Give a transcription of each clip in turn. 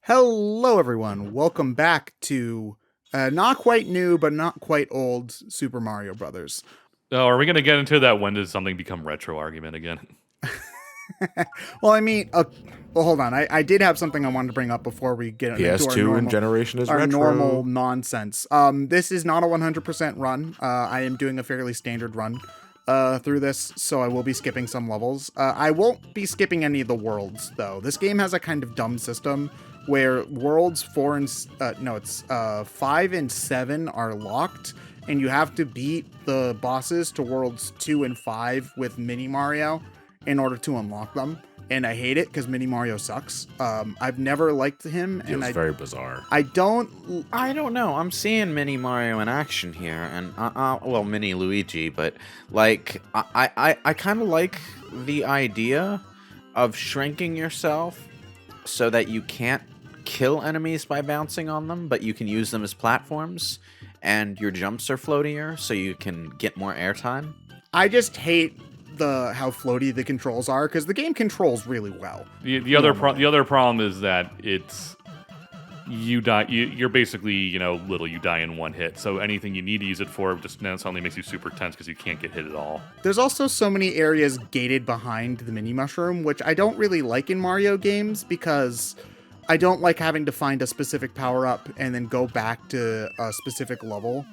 Hello, everyone. Welcome back to not quite new, but not quite old Super Mario Brothers. Oh, are we going to get into that when does something become retro argument again? Well, I mean, hold on. I did have something I wanted to bring up before we get into our PS2 normal, and generation is our retro. normal nonsense. This is not a 100% run. I am doing a fairly standard run through this, so I will be skipping some levels. I won't be skipping any of the worlds, though. This game has a kind of dumb system where worlds 5 and 7 are locked, and you have to beat the bosses to worlds 2 and 5 with Mini Mario in order to unlock them. And I hate it because Mini Mario sucks. I've never liked him, and It's very bizarre. I don't know. I'm seeing Mini Mario in action here, and well, Mini Luigi, but like I kind of like the idea of shrinking yourself so that you can't kill enemies by bouncing on them, but you can use them as platforms, and your jumps are floatier, so you can get more airtime. I just hate how floaty the controls are because the game controls really well. The other problem is that you die. You're basically little. You die in one hit. So anything you need to use it for just now suddenly makes you super tense because you can't get hit at all. There's also so many areas gated behind the mini mushroom, which I don't really like in Mario games because I don't like having to find a specific power-up and then go back to a specific level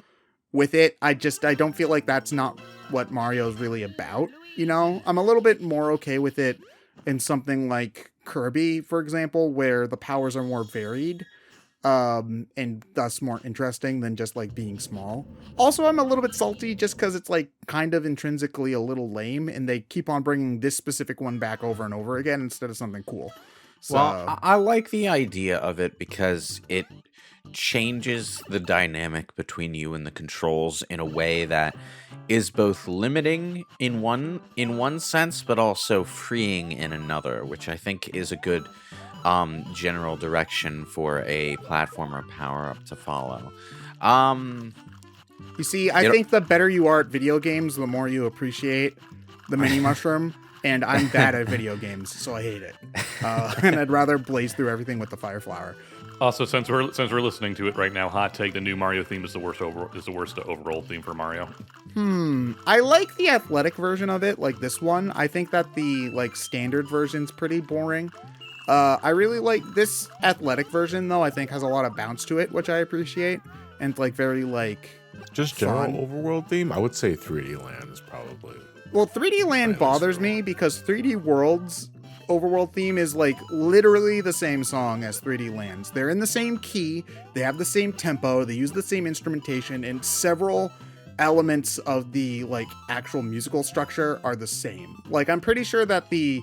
with it. I don't feel like that's not what Mario's really about, I'm a little bit more okay with it in something like Kirby, for example, where the powers are more varied, and thus more interesting than just like being small. Also, I'm a little bit salty just because it's like kind of intrinsically a little lame, and they keep on bringing this specific one back over and over again instead of something cool. So, Well, I like the idea of it because it changes the dynamic between you and the controls in a way that is both limiting in one sense, but also freeing in another, which I think is a good general direction for a platformer power-up to follow. You see, I think the better you are at video games, the more you appreciate the mini mushroom. And I'm bad at video games, so I hate it. And I'd rather blaze through everything with the fire flower. Also, since we're listening to it right now, hot take: the new Mario theme is the worst overall theme for Mario. I like the athletic version of it, like this one. I think that the standard version's pretty boring. I really like this athletic version, though. I think has a lot of bounce to it, which I appreciate, and very Just general overworld theme, I would say 3D Land is probably. Well, 3D Land bothers me because 3D World's overworld theme is literally the same song as 3D Land's. They're in the same key, they have the same tempo, they use the same instrumentation, and several elements of the actual musical structure are the same. I'm pretty sure that the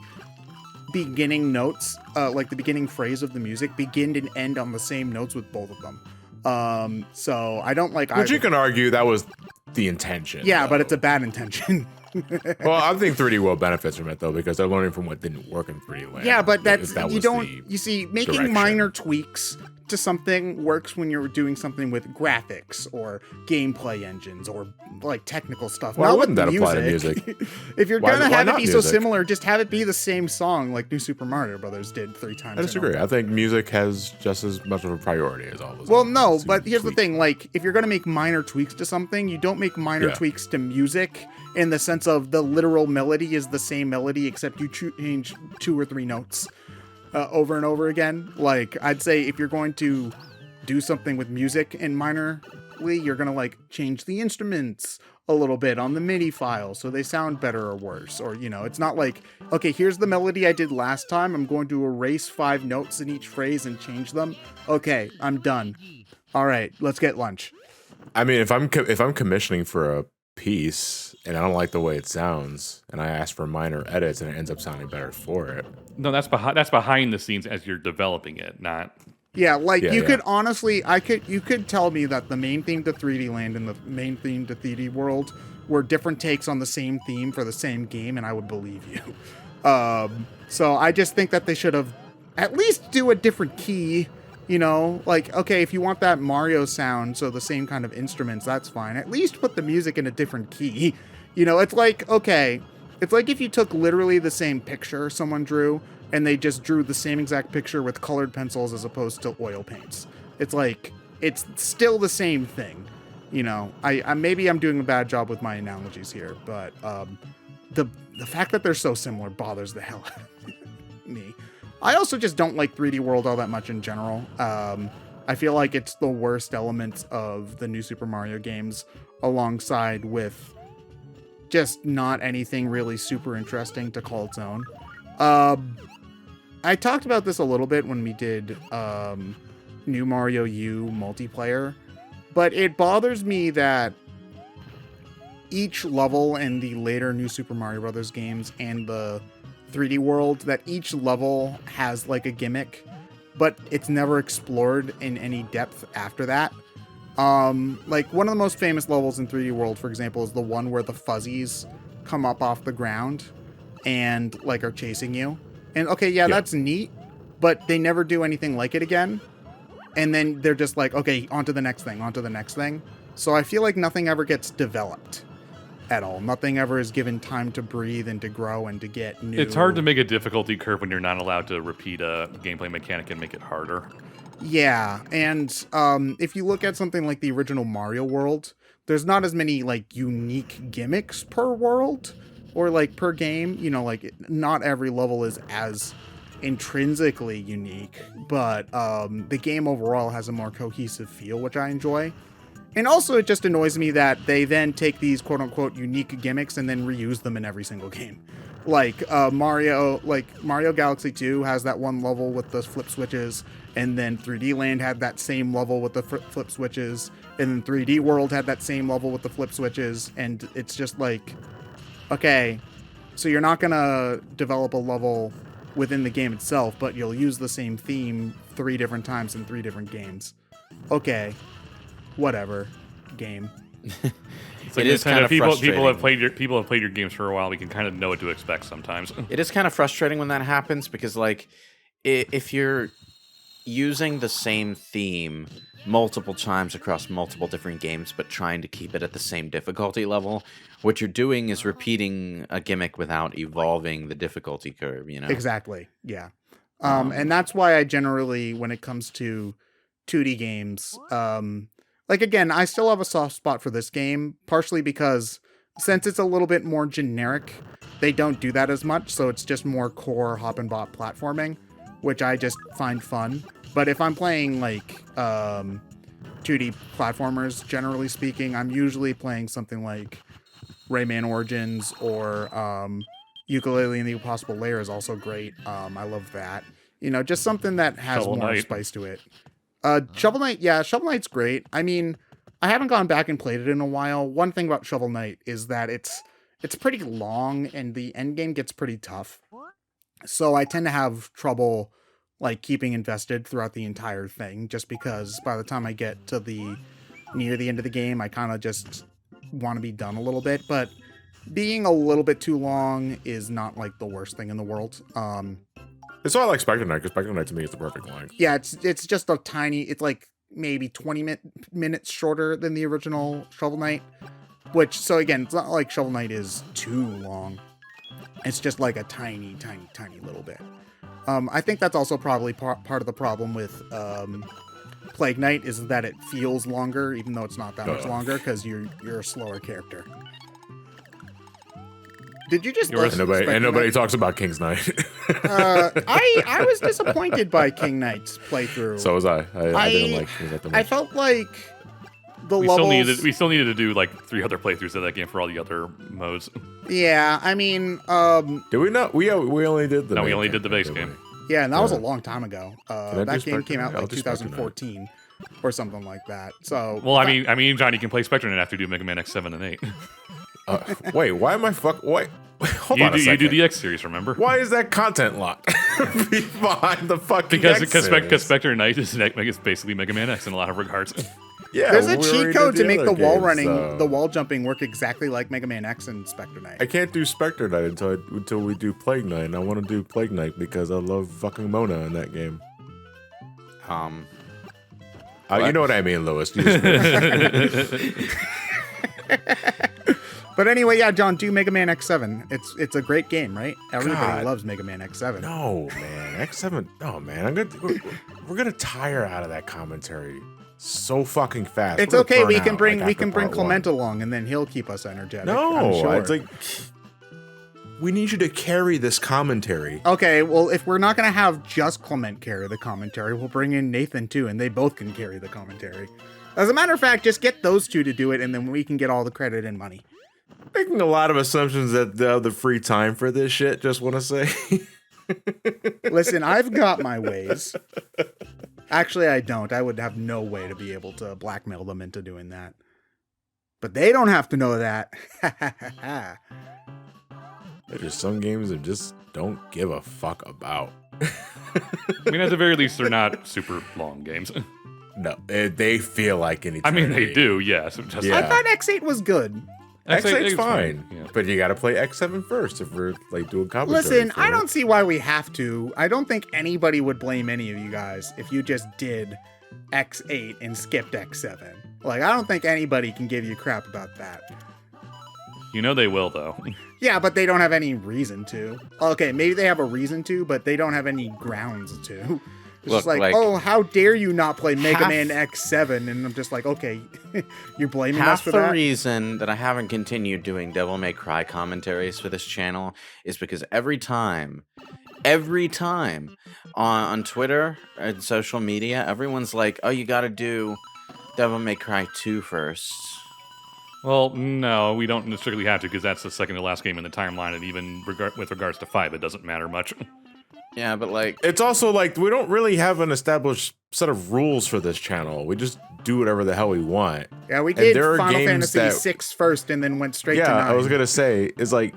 beginning notes, the beginning phrase of the music, begin and end on the same notes with both of them. So I don't like. Which you can argue that was the intention. Yeah, though. but it's a bad intention. Well, I think 3D World benefits from it though because they're learning from what didn't work in 3D Land. Yeah, but that you see, making direction. minor tweaks to something works when you're doing something with graphics or gameplay engines or technical stuff. Why Not wouldn't with that apply to music? If you're Why gonna have it not be so music? similar, just have it be the same song like New Super Mario Brothers did 3 times. I disagree. I think music has just as much of a priority as all those. Well, other no, tweaks. but here's the thing. If you're going to make minor tweaks to something, you don't make minor tweaks to music in the sense of the literal melody is the same melody, except you change 2 or 3 notes over and over again. I'd say if you're going to do something with music and minorly, you're going to change the instruments a little bit on the MIDI file so they sound better or worse. Or, it's not okay, here's the melody I did last time. I'm going to erase 5 notes in each phrase and change them. Okay, I'm done. All right, let's get lunch. I mean, if I'm commissioning for a piece and I don't like the way it sounds, and I ask for minor edits and it ends up sounding better for it. No, that's behind the scenes as you're developing it, not. Yeah, could honestly, you could tell me that the main theme to 3D Land and the main theme to 3D World were different takes on the same theme for the same game, and I would believe you. So I just think that they should have at least do a different key. Okay, if you want that Mario sound, so the same kind of instruments, that's fine. At least put the music in a different key. It's okay. It's like if you took literally the same picture someone drew and they just drew the same exact picture with colored pencils as opposed to oil paints. It's like, it's still the same thing. You know, I maybe I'm doing a bad job with my analogies here, but the fact that they're so similar bothers the hell out of me. I also just don't like 3D World all that much in general. I feel like it's the worst element of the new Super Mario games, alongside with just not anything really super interesting to call its own. I talked about this a little bit when we did New Mario U multiplayer, but it bothers me that each level in the later New Super Mario Brothers games and the 3D World, that each level has like a gimmick, but it's never explored in any depth after that. Like one of the most famous levels in 3D World, for example, is the one where the fuzzies come up off the ground and like are chasing you. And okay, yeah, that's neat, but they never do anything like it again. And then they're just like, okay, on to the next thing, on to the next thing. So I feel like nothing ever gets developed at all. Nothing ever is given time to breathe and to grow and to get new. It's hard to make a difficulty curve when you're not allowed to repeat a gameplay mechanic and make it harder. Yeah, and if you look at something like the original Mario World, there's not as many like unique gimmicks per world or like per game. You know, like not every level is as intrinsically unique, but the game overall has a more cohesive feel, which I enjoy. And also it just annoys me that they then take these quote-unquote unique gimmicks and then reuse them in every single game. Like Mario Galaxy 2 has that one level with the flip switches, and then 3D Land had that same level with the flip switches, and then 3D World had that same level with the flip switches, and it's just like, okay, so you're not gonna develop a level within the game itself, but you'll use the same theme 3 different times in 3 different games. Okay, whatever, game. It's like it is kind of frustrating. People have played your games for a while. We can kind of know what to expect sometimes. It is kind of frustrating when that happens because, like, if you're using the same theme multiple times across multiple different games, but trying to keep it at the same difficulty level, what you're doing is repeating a gimmick without evolving the difficulty curve. You know, exactly. Yeah, and that's why I generally, when it comes to 2D games, like, again, I still have a soft spot for this game, partially because since it's a little bit more generic, they don't do that as much, so it's just more core hop and bop platforming, which I just find fun. But if I'm playing, like, 2D platformers, generally speaking, I'm usually playing something like Rayman Origins or Yooka-Laylee and the Impossible Lair is also great. I love that. You know, just something that has Shovel more Knight. spice to it. Shovel Knight, yeah, Shovel Knight's great. I mean, I haven't gone back and played it in a while. One thing about Shovel Knight is that it's pretty long and the end game gets pretty tough. So I tend to have trouble like keeping invested throughout the entire thing, just because by the time I get to near the end of the game, I kind of just want to be done a little bit. But being a little bit too long is not like the worst thing in the world. It's why I like Spectre Knight, because Spectre Knight to me is the perfect length. Yeah, it's just a tiny, it's like maybe 20 minutes shorter than the original Shovel Knight, which, so again, it's not like Shovel Knight is too long. It's just like a tiny, tiny, tiny little bit. I think that's also probably part of the problem with Plague Knight is that it feels longer, even though it's not that much longer, because you're a slower character. Did you just nobody talks about King's Knight. I was disappointed by King Knight's playthrough. So was I. I didn't like King's Knight that much. I felt like we still needed to do like 3 other playthroughs of that game for all the other modes. Yeah, I mean, did we not? We only did the. No, we only did the base game. Yeah, and that was a long time ago. That game came out like I'll do 2014 or something like that. So, well, I mean, Johnny can play Spectre Knight after you do Mega Man X7 and 8. Wait, why am I Wait, hold on a second. You do the X series, remember? Why is that content locked behind the fucking because X series? Spectre Knight is basically Mega Man X in a lot of regards. Yeah, there's a cheat code to make the wall games, running, the wall jumping work exactly like Mega Man X and Spectre Knight. I can't do Spectre Knight until we do Plague Knight, and I want to do Plague Knight because I love fucking Mona in that game. But you know what I mean, Lewis. But anyway, yeah, John, do Mega Man X7. It's a great game, right? Everybody God. loves Mega Man X7. No, man. X7. Oh, man. We're gonna tire out of that commentary so fucking fast. It's We're gonna okay. burn We out, can bring like, after Clement part 1. along, and then he'll keep us energetic. No, I'm sure. it's like we need you to carry this commentary. Okay, well, if we're not gonna have just Clement carry the commentary, we'll bring in Nathan too, and they both can carry the commentary. As a matter of fact, just get those two to do it, and then we can get all the credit and money. Making a lot of assumptions that they have the free time for this shit. Just want to say. Listen, I've got my ways. Actually, I don't. I would have no way to be able to blackmail them into doing that. But they don't have to know that. There's just some games that just don't give a fuck about. I mean, at the very least, they're not super long games. No, they feel like an I eternity. mean, they do, yes. Just Yeah. I thought X8 was good. X8's fine, yeah. but you got to play X7 first if we're like doing commentary. Listen, for I it. don't see why we have to. I don't think anybody would blame any of you guys if you just did X8 and skipped X7. Like, I don't think anybody can give you crap about that. You know they will, though. Yeah, but they don't have any reason to. Okay, maybe they have a reason to, but they don't have any grounds to. It's Look, just like, like, oh, how dare you not play Mega half- Man X7? And I'm just like, okay, you're blaming us Half for the that? reason that I haven't continued doing Devil May Cry commentaries for this channel is because every time on Twitter and social media, everyone's like, oh, you gotta do Devil May Cry 2 first. Well, no, we don't strictly have to, because that's the second to last game in the timeline, and even with regards to 5, it doesn't matter much. Yeah, but like, It's also like we don't really have an established set of rules for this channel. We just do whatever the hell we want. Yeah, we And did there are Final games Fantasy that- 6 first and then went straight to 9. Yeah, I was gonna say is like,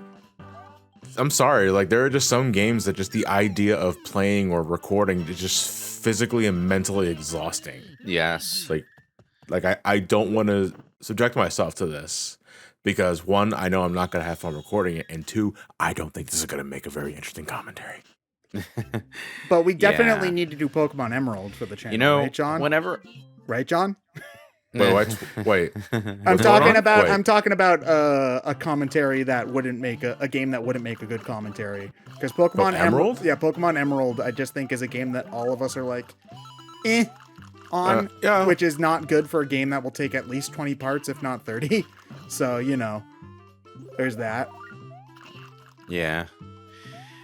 I'm sorry, like there are just some games that just the idea of playing or recording is just physically and mentally exhausting. yes. Like I don't want to subject myself to this because 1, I know I'm not gonna have fun recording it, and 2, I don't think this is gonna make a very interesting commentary. But we definitely Yeah. need to do Pokemon Emerald for the channel, You know, right, John? whenever... Right, John? Wait. I'm What's talking going on? about Wait. I'm talking about a commentary that wouldn't make a game that wouldn't make a good commentary. Because Pokemon Emerald? Yeah, Pokemon Emerald, I just think is a game that all of us are like, on, yeah. which is not good for a game that will take at least 20 parts, if not 30. So, you know, there's that. Yeah.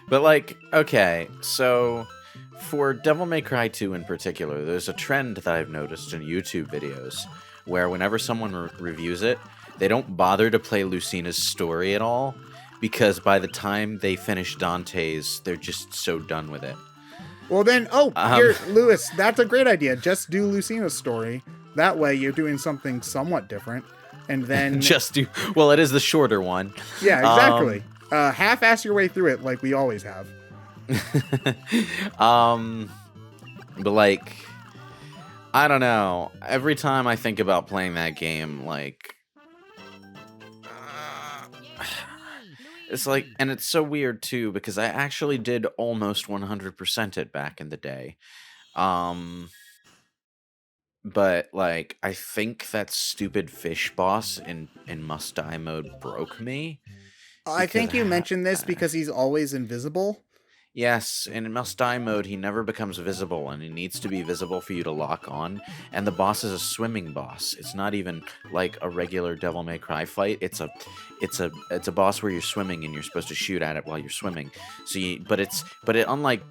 But like, okay, so for Devil May Cry 2 in particular, there's a trend that I've noticed in YouTube videos where whenever someone reviews it, they don't bother to play Lucina's story at all because by the time they finish Dante's, they're just so done with it. Well then, here, Lewis, that's a great idea. Just do Lucina's story. That way you're doing something somewhat different. And then... Well, it is the shorter one. Yeah, exactly. Half-ass your way through it like we always have. But like, I don't know. Every time I think about playing that game, like, it's like, and it's so weird too because I actually did almost 100% it back in the day. But like, I think that stupid fish boss in Must Die mode broke me. I think you mentioned this because he's always invisible. Yes, in Must Die mode, he never becomes visible, and he needs to be visible for you to lock on. And the boss is a swimming boss. It's not even like a regular Devil May Cry fight. It's a boss where you're swimming and you're supposed to shoot at it while you're swimming. But unlike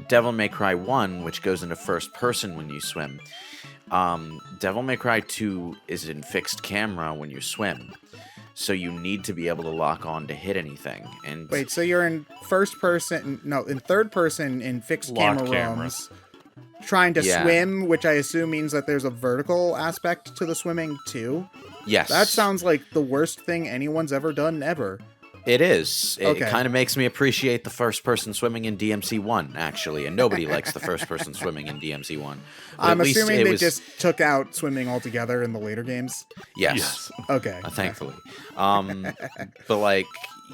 Devil May Cry 1, which goes into first person when you swim, Devil May Cry 2 is in fixed camera when you swim. So you need to be able to lock on to hit anything. And Wait, so you're in in third person in fixed Locked camera camera. rooms, trying to Yeah. swim, which I assume means that there's a vertical aspect to the swimming too. yes, That sounds like the worst thing anyone's ever done ever. It is. It Okay. kind of makes me appreciate the first person swimming in DMC1, actually, and nobody likes the first person swimming in DMC1. But I'm at least assuming it they was, just took out swimming altogether in the later games. yes, Okay. thankfully. But like,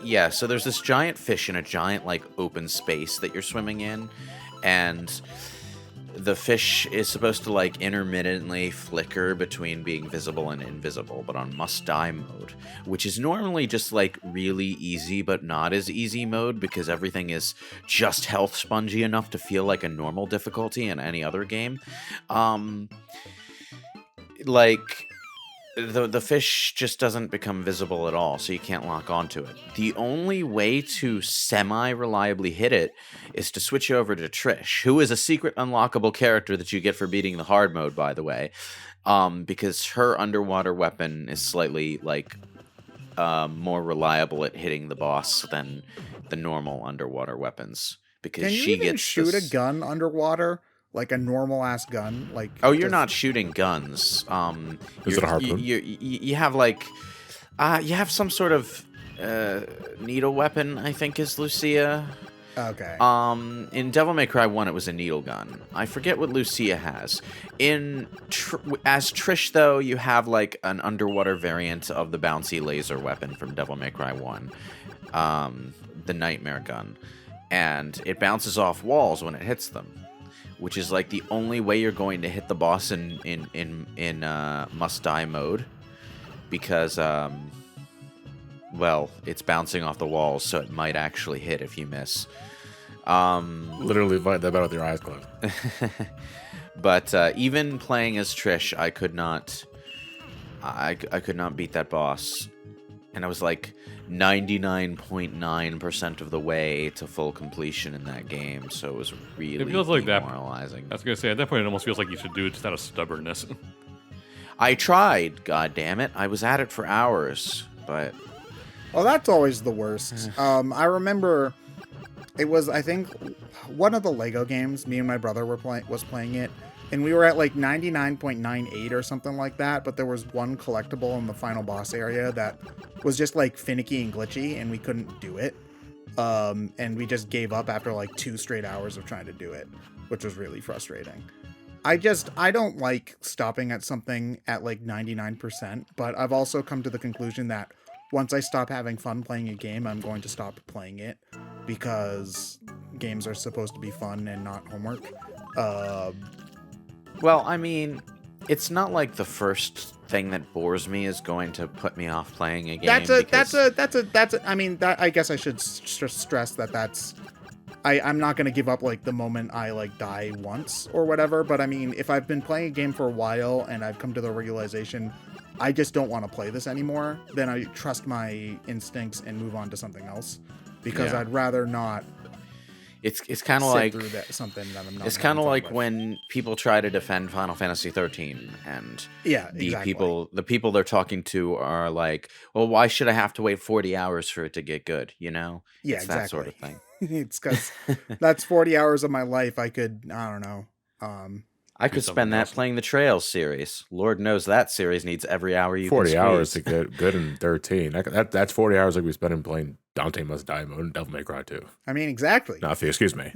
yeah. So there's this giant fish in a giant like open space that you're swimming in, and the fish is supposed to like intermittently flicker between being visible and invisible, but on must die mode, which is normally just like really easy but not as easy mode because everything is just health spongy enough to feel like a normal difficulty in any other game. Like the fish just doesn't become visible at all, so you can't lock onto it. The only way to semi-reliably hit it is to switch over to Trish, who is a secret unlockable character that you get for beating the hard mode, by the way, because her underwater weapon is slightly like more reliable at hitting the boss than the normal underwater weapons. Because Can you she even gets shoot a gun underwater? Like a normal ass gun? Like you're just- not shooting guns. Is it a harpoon? You have like, you have some sort of needle weapon. I think is Lucia. Okay. In Devil May Cry 1, it was a needle gun. I forget what Lucia has. As Trish, though, you have like an underwater variant of the bouncy laser weapon from Devil May Cry 1, the Nightmare Gun, and it bounces off walls when it hits them, which is like the only way you're going to hit the boss in must die mode, because well, it's bouncing off the walls, so it might actually hit if you miss. Literally fight that battle with your eyes closed. But even playing as Trish, I could not beat that boss, and I was like 99.9% of the way to full completion in that game, so it was really It feels like that. demoralizing. I was gonna say at that point it almost feels like you should do it just out of stubbornness. I tried, god damn it. I was at it for hours, but Well, that's always the worst. I remember it was, I think, one of the Lego games. Me and my brother was playing it, and we were at like 99.98 or something like that. But there was one collectible in the final boss area that was just like finicky and glitchy, and we couldn't do it. And we just gave up after like 2 straight hours of trying to do it, which was really frustrating. I don't like stopping at something at like 99%, but I've also come to the conclusion that once I stop having fun playing a game, I'm going to stop playing it, because games are supposed to be fun and not homework. well, I mean, it's not like the first thing that bores me is going to put me off playing a game. I mean, I guess I should stress that I'm not going to give up like the moment I like die once or whatever. But I mean, if I've been playing a game for a while and I've come to the realization I just don't want to play this anymore, then I trust my instincts and move on to something else, because Yeah. I'd rather not. It's kind of like through something that I'm not. it's kind of having fun like with. when people try to defend Final Fantasy 13 and Yeah, the exactly. people they're talking to are like, well, why should I have to wait 40 hours for it to get good? You know? Yeah, It's exactly. that sort of thing. It's because that's 40 hours of my life. I don't know. I could something spend that else. playing the Trails series. Lord knows that series needs every hour you 40 can hours to squeeze. get good in 13. That's 40 hours like we spent in playing Dante Must Die mode and Devil May Cry 2. I mean, exactly. Not if you excuse me.